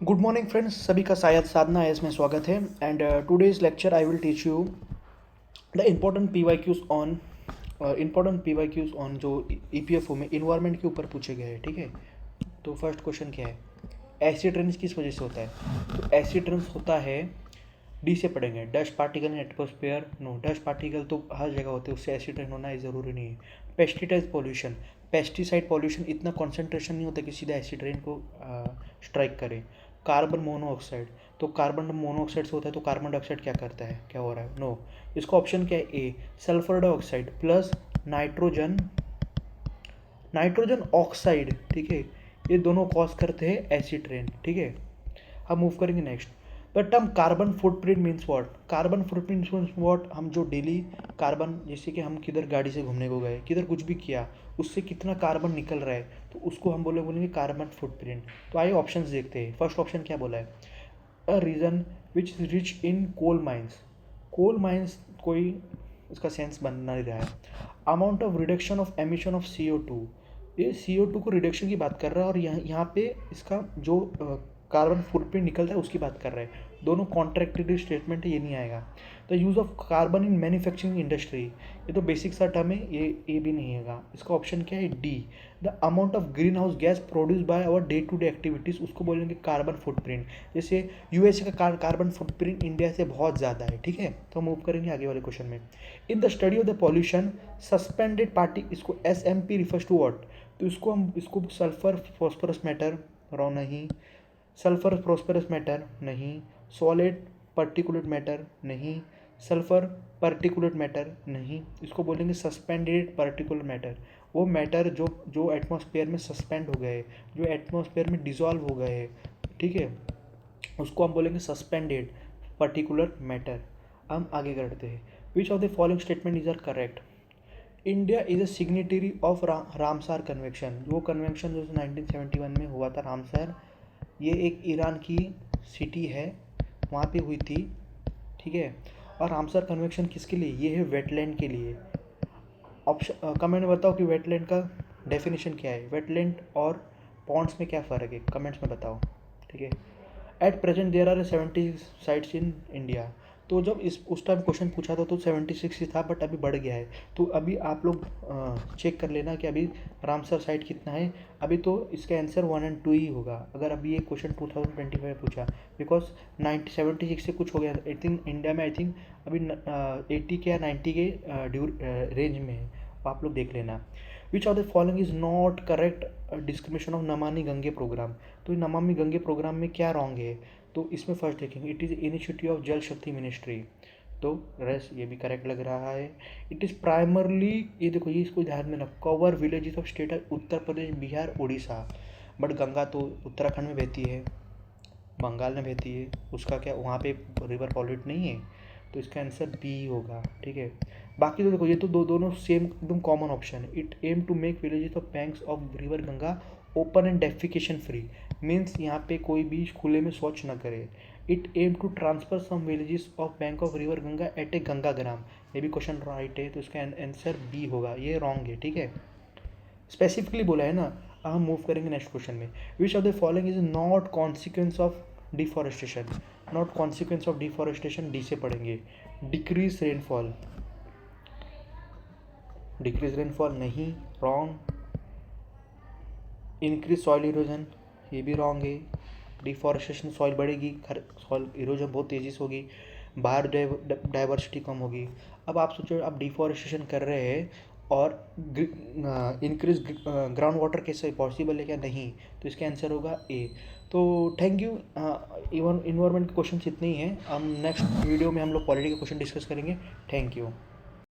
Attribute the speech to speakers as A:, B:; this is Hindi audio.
A: गुड मॉर्निंग फ्रेंड्स, सभी का शायद साधना एस में स्वागत है। And today's lecture I will teach you the important P Y Qs on जो ईपीएफओ में इन्वायरमेंट के ऊपर पूछे गए हैं। ठीक है, तो फर्स्ट क्वेश्चन क्या है, एसिड रेन्स किस वजह से होता है? तो एसिड रेन्स होता है, डी से पढ़ेंगे, dust particle in atmosphere. No, dust particle तो हर जगह होते हैं, उससे एसिड रेन होना ज़रूरी नहीं है। पेस्टिसाइड पॉल्यूशन इतना कॉन्सेंट्रेशन नहीं होता कि सीधा एसिड रेन को स्ट्राइक करे। कार्बन मोनोऑक्साइड, तो कार्बन मोनोऑक्साइड से होता है, तो कार्बन डाइऑक्साइड क्या करता है, क्या हो रहा है? नो, इसका ऑप्शन क्या है? A, sulphur dioxide plus nitrogen nitrogen oxide. ठीक है, ये दोनों कॉज करते हैं एसिड रेन। ठीक है, हम मूव करेंगे next. The term carbon footprint means what? Carbon footprint means what? हम जो डेली कार्बन, जैसे कि हम किधर गाड़ी से घूमने को गए, किधर कुछ भी किया, उससे कितना कार्बन निकल रहा है, तो उसको हम बोलेंगे कार्बन फुटप्रिंट। तो आइए ऑप्शंस देखते हैं। फर्स्ट ऑप्शन क्या बोला है? A region which is rich in coal mines. Coal mines कोई इसका सेंस बन नहीं रहा है। Amount of reduction of emission of CO2, ये CO2 को रिडक्शन की बात कर रहा है, और यहाँ पे इसका जो कार्बन फुटप्रिंट निकलता है उसकी बात कर रहा है। दोनों कॉन्ट्रैक्टेड स्टेटमेंट है, ये नहीं आएगा। The use of carbon in manufacturing industry, ये तो बेसिक सा टर्म है, ये भी नहीं आएगा। इसका ऑप्शन क्या है? D, the amount of green house gas produce by our day to day activities, उसको बोलेंगे कार्बन फुटप्रिंट। जैसे यूएसए का कार्बन फुटप्रिंट इंडिया से बहुत ज़्यादा है। ठीक है, तो मूव करेंगे आगे वाले क्वेश्चन में। In the study of the pollution suspended party, इसको SMP रिफर्स टू व्हाट? तो इसको सल्फर फॉस्फोरस मैटर, रॉ नहीं। सल्फर फॉस्फोरस मैटर नहीं। सॉलिड पर्टिकुलेट मैटर नहीं। सल्फर पर्टिकुलेट मैटर नहीं। इसको बोलेंगे सस्पेंडेड पर्टिकुलर मैटर। वो मैटर जो जो एटमॉस्फेयर में सस्पेंड हो गए, जो एटमॉस्फेयर में डिजॉल्व हो गए, ठीक है, उसको हम बोलेंगे सस्पेंडेड पर्टिकुलर मैटर। हम आगे करते हैं। Which of the following statement is are correct? India is a signatory of Ramsar convention. वो कन्वेंशन जो 1971 में हुआ था, रामसार, ये एक ईरान की सिटी है, वहाँ पे हुई थी। ठीक है, और रामसर कन्वेंशन किसके लिए? ये है वेटलैंड के लिए। ऑप्शन कमेंट में बताओ कि वेटलैंड का डेफिनेशन क्या है, वेटलैंड और पॉन्ड्स में क्या फ़र्क है, कमेंट्स में बताओ। ठीक है, at present there are 70 sites in India. तो जब इस उस टाइम क्वेश्चन पूछा था तो 76 ही था, बट अभी बढ़ गया है। तो अभी आप लोग चेक कर लेना कि अभी रामसर साइट कितना है। अभी तो इसका आंसर 1 और 2 ही होगा, अगर अभी ये क्वेश्चन 2025 में पूछा, बिकॉज 76 से कुछ हो गया। आई थिंक इंडिया में, आई थिंक अभी 80 के या 90 के रेंज में है, आप लोग देख लेना। विच of the following is not correct discrimination of Namami Gange programme? तो नमामि गंगे प्रोग्राम में क्या रॉन्ग है? तो इसमें फर्स्ट देखेंगे, इट इज़ इनिशिएटिव ऑफ जल शक्ति मिनिस्ट्री, तो रेस ये भी करेक्ट लग रहा है। इट इज़ प्राइमरली, ये देखो, ये इसको ध्यान में रखो, cover villages of state Uttar Pradesh, Bihar, Orissa. But Ganga तो उत्तराखंड में बहती है, बंगाल में बहती है, उसका क्या वहाँ पे रिवर पॉल्यूट नहीं है, तो इसका आंसर बी होगा। ठीक है, बाकी तो देखो, ये तो दोनों सेम एकदम कॉमन ऑप्शन है। It aim to make villages of banks of river Ganga open and defecation free, means यहाँ पे कोई भी खुले में शौच न करे। It aim to transfer some villages of bank of river Ganga at a Ganga Gram, ये भी क्वेश्चन राइट है, तो इसका आंसर बी होगा, ये रॉन्ग है। ठीक है, स्पेसिफिकली बोला है ना। हम मूव करेंगे नेक्स्ट क्वेश्चन में। विच of the following is not consequence of deforestation? Not consequence of deforestation, D से पढ़ेंगे। डिक्रीज रेनफॉल, डिक्रीज रेनफॉल नहीं, रॉन्ग। इंक्रीज सॉइल इरोजन, ये भी रॉन्ग है। डिफॉरेस्टेशन, सॉइल बढ़ेगी, सॉइल इरोजन बहुत तेज़ी से होगी, बायोडाइवर्सिटी कम होगी। अब आप सोचो, आप डिफॉरेस्टेशन कर रहे हैं और इंक्रीज ग्राउंड वाटर कैसे पॉसिबल है क्या? नहीं, तो इसका आंसर होगा ए। तो थैंक यू। इवन इन्वायरमेंट के क्वेश्चन इतने ही हैं, हम नेक्स्ट वीडियो में हम लोग पॉलिटी के क्वेश्चन डिस्कस करेंगे। Thank you.